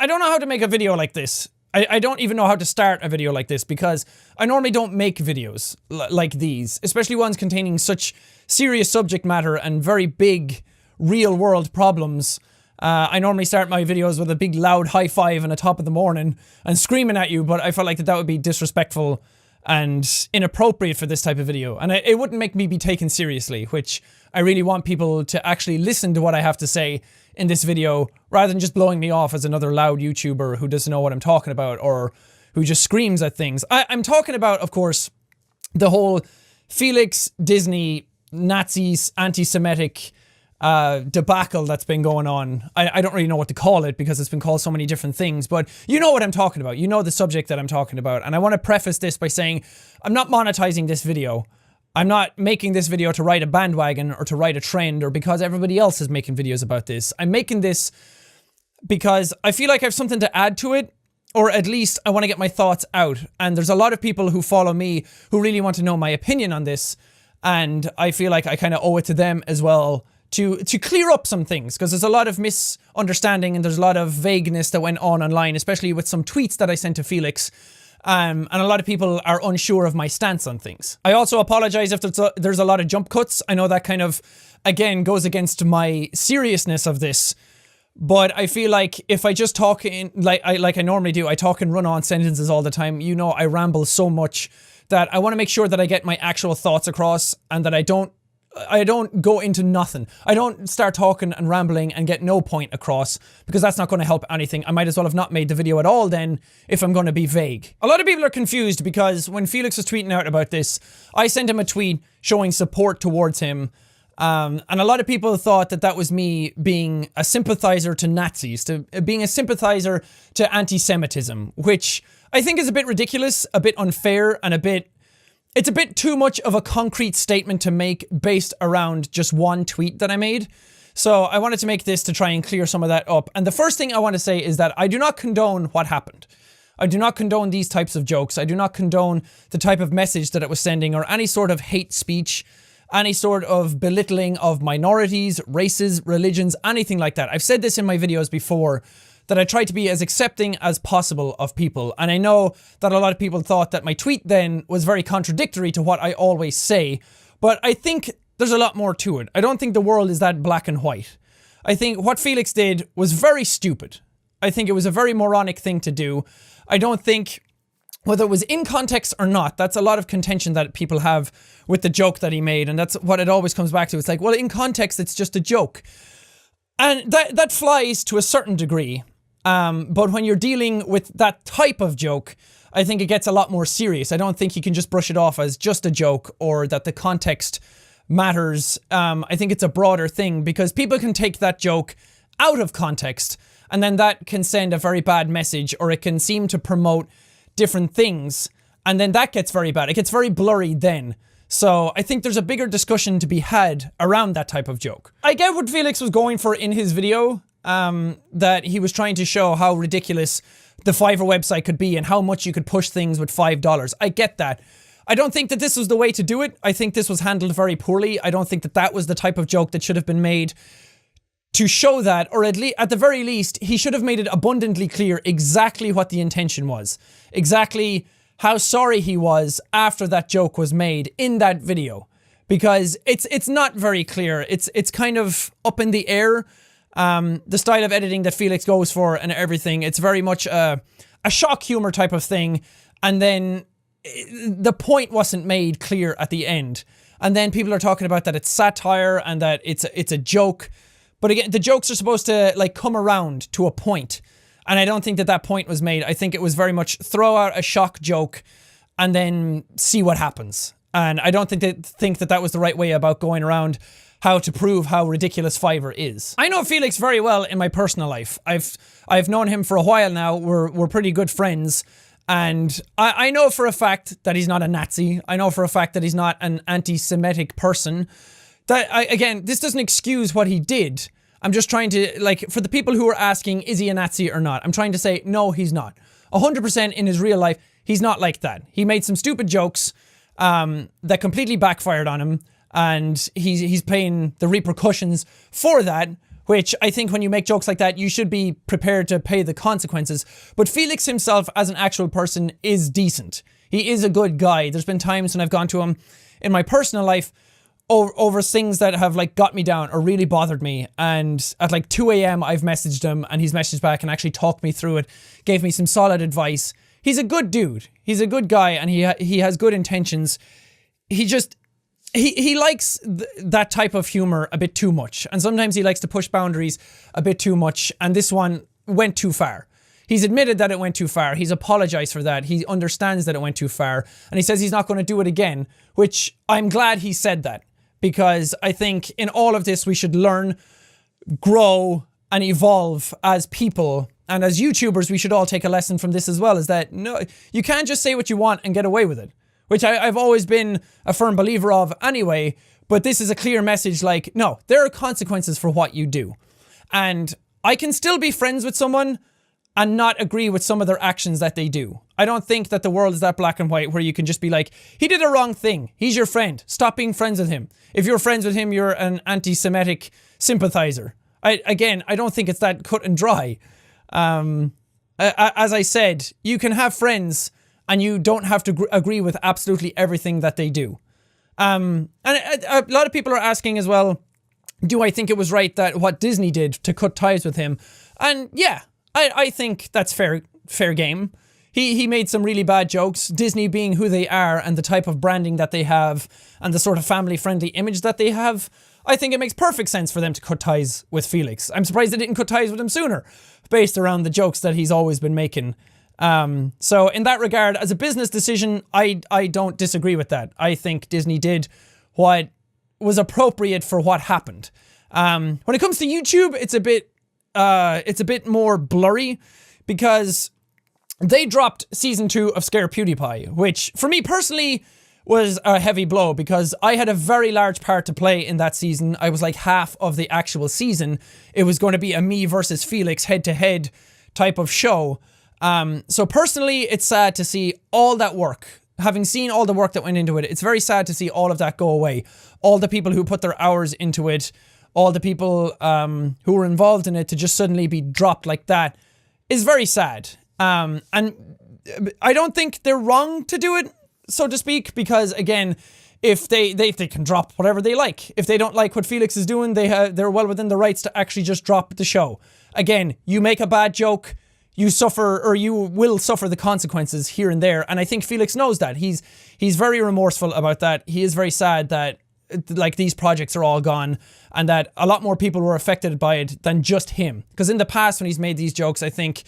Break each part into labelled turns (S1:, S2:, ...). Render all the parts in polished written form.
S1: I don't know how to make a video like this. I don't even know how to start a video like this because I normally don't make videos like these, especially ones containing such serious subject matter and very big real world problems. I normally start my videos with a big loud high five on the top of the morning and screaming at you, but I felt like that would be disrespectful and inappropriate for this type of video. And it wouldn't make me be taken seriously, which I really want people to actually listen to what I have to say in this video, rather than just blowing me off as another loud YouTuber who doesn't know what I'm talking about or who just screams at things. I'm talking about, of course, the whole Felix Disney Nazis anti-Semitic debacle that's been going on. I don't really know what to call it because it's been called so many different things, but you know what I'm talking about. You know the subject that I'm talking about. And I want to preface this by saying I'm not monetizing this video. I'm not making this video to ride a bandwagon or to ride a trend or because everybody else is making videos about this. I'm making this because I feel like I have something to add to it, or at least I want to get my thoughts out. And there's a lot of people who follow me who really want to know my opinion on this. And I feel like I kind of owe it to them as well to clear up some things, because there's a lot of misunderstanding and there's a lot of vagueness that went on online, especially with some tweets that I sent to Felix. And a lot of people are unsure of my stance on things. I also apologize if there's a lot of jump cuts. I know that kind of, again, goes against my seriousness of this. But I feel like if I just talk in, like I normally do, I talk in run-on sentences all the time. You know, I ramble so much that I want to make sure that I get my actual thoughts across and that I don't go into nothing. I don't start talking and rambling and get no point across, because that's not going to help anything. I might as well have not made the video at all then if I'm going to be vague. A lot of people are confused because when Felix was tweeting out about this, I sent him a tweet showing support towards him. And a lot of people thought that that was me being a sympathizer to Nazis, to being a sympathizer to anti-Semitism, which I think is a bit ridiculous, a bit unfair, and it's a bit too much of a concrete statement to make based around just one tweet that I made. So I wanted to make this to try and clear some of that up. And the first thing I want to say is that I do not condone what happened. I do not condone these types of jokes. I do not condone the type of message that it was sending or any sort of hate speech, any sort of belittling of minorities, races, religions, anything like that. I've said this in my videos before, that I try to be as accepting as possible of people. And I know that a lot of people thought that my tweet then was very contradictory to what I always say, but I think there's a lot more to it. I don't think the world is that black and white. I think what Felix did was very stupid. I think it was a very moronic thing to do. I don't think, whether it was in context or not, that's a lot of contention that people have with the joke that he made, and that's what it always comes back to. It's like, well, in context, it's just a joke. And that flies to a certain degree. But when you're dealing with that type of joke, I think it gets a lot more serious. I don't think you can just brush it off as just a joke or that the context matters. I think it's a broader thing because people can take that joke out of context and then that can send a very bad message, or it can seem to promote different things. And then that gets very bad. It gets very blurry then. So I think there's a bigger discussion to be had around that type of joke. I get what Felix was going for in his video. That he was trying to show how ridiculous the Fiverr website could be and how much you could push things with $5. I get that. I don't think that this was the way to do it. I think this was handled very poorly. I don't think that that was the type of joke that should have been made to show that, or at the very least, he should have made it abundantly clear exactly what the intention was. Exactly how sorry he was after that joke was made in that video. Because it's not very clear. It's kind of up in the air. The style of editing that Felix goes for and everything, it's very much a shock humor type of thing, and then the point wasn't made clear at the end, and then people are talking about that it's satire and that it's a joke, but again, the jokes are supposed to like come around to a point, and I don't think that point was made. I think it was very much throw out a shock joke and then see what happens, and I don't think that was the right way about going around how to prove how ridiculous Fiverr is. I know Felix very well in my personal life. I've known him for a while now. We're pretty good friends. And I know for a fact that he's not a Nazi. I know for a fact that he's not an anti-Semitic person. Again, this doesn't excuse what he did. I'm just trying to, like, for the people who are asking, is he a Nazi or not? I'm trying to say, no, he's not. 100% in his real life, he's not like that. He made some stupid jokes that completely backfired on him. And he's paying the repercussions for that. which I think when you make jokes like that, you should be prepared to pay the consequences. But Felix himself as an actual person is decent. He is a good guy. There's been times when I've gone to him in my personal life over things that have like got me down or really bothered me, and at like 2 a.m. I've messaged him and he's messaged back and actually talked me through it, gave me some solid advice. He's a good dude. He's a good guy, and he has good intentions. He just he likes that type of humor a bit too much, and sometimes he likes to push boundaries a bit too much, and this one went too far. He's admitted that it went too far. He's apologized for that. He understands that it went too far, and he says he's not going to do it again, which I'm glad he said that. Because I think in all of this, we should learn, grow, and evolve as people. And as YouTubers, we should all take a lesson from this as well, is that no, you can't just say what you want and get away with it. Which I've always been a firm believer of anyway, but this is a clear message like, no, there are consequences for what you do. And I can still be friends with someone and not agree with some of their actions that they do. I don't think that the world is that black and white where you can just be like, he did a wrong thing. He's your friend. Stop being friends with him. If you're friends with him, you're an anti-Semitic sympathizer. I don't think it's that cut and dry. As I said, you can have friends and you don't have to agree with absolutely everything that they do. And a lot of people are asking as well, do I think it was right that what Disney did to cut ties with him? And yeah, I think that's fair game. He made some really bad jokes. Disney being who they are and the type of branding that they have and the sort of family-friendly image that they have, I think it makes perfect sense for them to cut ties with Felix. I'm surprised they didn't cut ties with him sooner, based around the jokes that he's always been making. So in that regard, as a business decision, I don't disagree with that. I think Disney did what was appropriate for what happened. When it comes to YouTube, it's a bit more blurry because they dropped season 2 of Scare PewDiePie, which for me personally was a heavy blow because I had a very large part to play in that season. I was like half of the actual season. It was going to be a me versus Felix head-to-head type of show. So personally, it's sad to see all that work. Having seen all the work that went into it, it's very sad to see all of that go away. All the people who put their hours into it, all the people who were involved in it to just suddenly be dropped like that is very sad. And I don't think they're wrong to do it, so to speak, because again, if they can drop whatever they like. If they don't like what Felix is doing, they're well within the rights to actually just drop the show. Again, you make a bad joke, you suffer, or you will suffer the consequences here and there. And I think Felix knows that. He's very remorseful about that. He is very sad that like these projects are all gone and that a lot more people were affected by it than just him. Because in the past when he's made these jokes, I think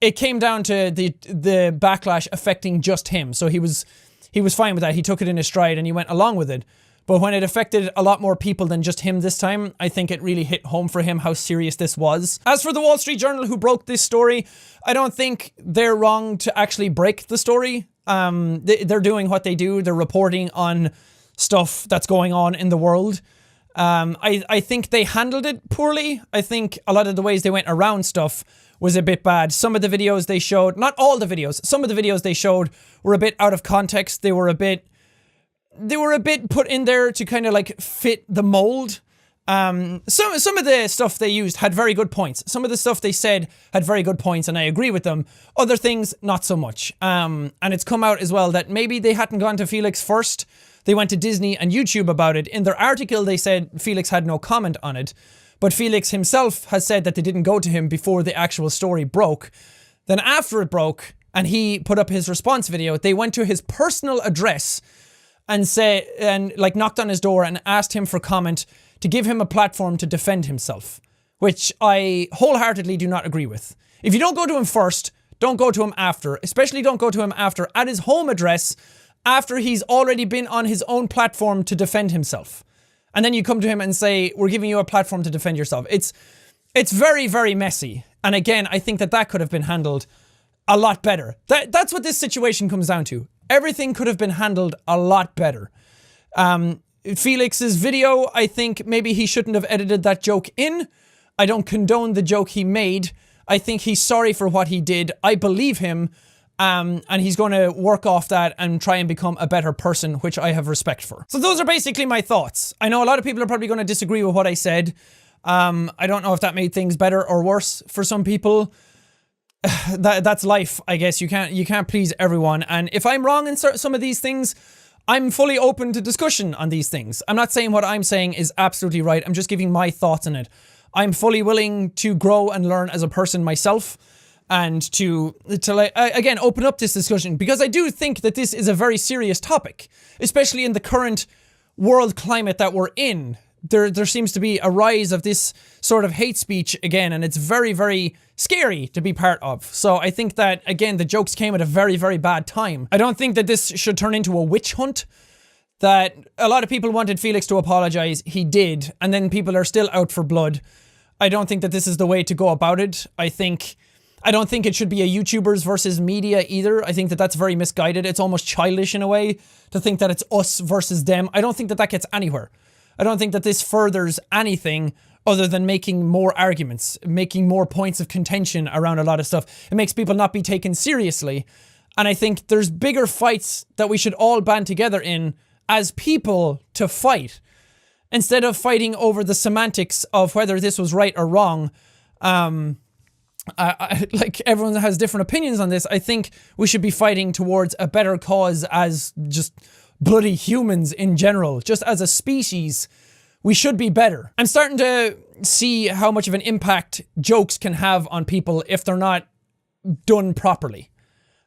S1: it came down to the backlash affecting just him. So he was fine with that. He took it in his stride and he went along with it. But when it affected a lot more people than just him this time, I think it really hit home for him how serious this was. As for the Wall Street Journal who broke this story, I don't think they're wrong to actually break the story. They're doing what they do. They're reporting on stuff that's going on in the world. I think they handled it poorly. I think a lot of the ways they went around stuff was a bit bad. Some of the videos they showed, not all the videos, some of the videos they showed were a bit out of context. They were a bit put in there to kind of like fit the mold. Some of the stuff they used had very good points. Some of the stuff they said had very good points and I agree with them. Other things, not so much. And it's come out as well that maybe they hadn't gone to Felix first. They went to Disney and YouTube about it. In their article, they said Felix had no comment on it. But Felix himself has said that they didn't go to him before the actual story broke. Then after it broke and he put up his response video, they went to his personal address and knocked on his door and asked him for comment to give him a platform to defend himself, which I wholeheartedly do not agree with. If you don't go to him first, don't go to him after. Especially don't go to him after at his home address after he's already been on his own platform to defend himself. And then you come to him and say, we're giving you a platform to defend yourself. It's very, very messy. And again, I think that could have been handled a lot better. That's what this situation comes down to. Everything could have been handled a lot better. Felix's video, I think maybe he shouldn't have edited that joke in. I don't condone the joke he made. I think he's sorry for what he did. I believe him. And he's going to work off that and try and become a better person, which I have respect for. So those are basically my thoughts. I know a lot of people are probably going to disagree with what I said. I don't know if that made things better or worse for some people. That's life, I guess. You can't please everyone. And if I'm wrong in some of these things, I'm fully open to discussion on these things. I'm not saying what I'm saying is absolutely right. I'm just giving my thoughts on it. I'm fully willing to grow and learn as a person myself, and to like, again, open up this discussion, because I do think that this is a very serious topic, especially in the current world climate that we're in. There seems to be a rise of this sort of hate speech again, and it's very, very scary to be part of. So I think that, again, the jokes came at a very, very bad time. I don't think that this should turn into a witch hunt, that a lot of people wanted Felix to apologize. He did, and then people are still out for blood. I don't think that this is the way to go about it. I don't think it should be a YouTubers versus media either. I think that that's very misguided. It's almost childish in a way to think that it's us versus them. I don't think that that gets anywhere. I don't think that this furthers anything other than making more arguments, making more points of contention around a lot of stuff. It makes people not be taken seriously. And I think there's bigger fights that we should all band together in as people to fight, instead of fighting over the semantics of whether this was right or wrong. Like, everyone has different opinions on this. I think we should be fighting towards a better cause as just bloody humans in general. Just as a species, we should be better. I'm starting to see how much of an impact jokes can have on people if they're not done properly.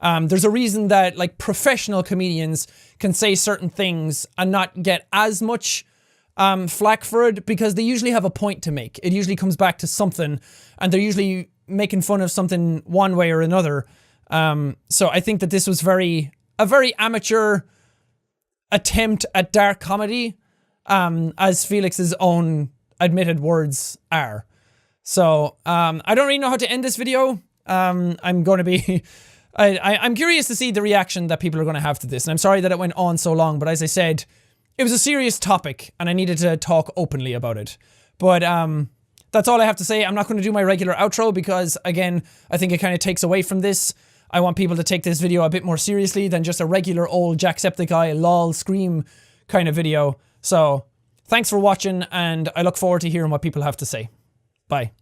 S1: There's a reason that, like, professional comedians can say certain things and not get as much flack for it, because they usually have a point to make. It usually comes back to something, and they're usually making fun of something one way or another. So I think that this was a very amateur attempt at dark comedy, as Felix's own admitted words are. So I don't really know how to end this video. I'm going to be... I'm curious to see the reaction that people are going to have to this, and I'm sorry that it went on so long, but as I said, it was a serious topic, and I needed to talk openly about it. But that's all I have to say. I'm not going to do my regular outro because, again, I think it kind of takes away from this. I want people to take this video a bit more seriously than just a regular old Jacksepticeye lol scream kind of video. So, thanks for watching, and I look forward to hearing what people have to say. Bye.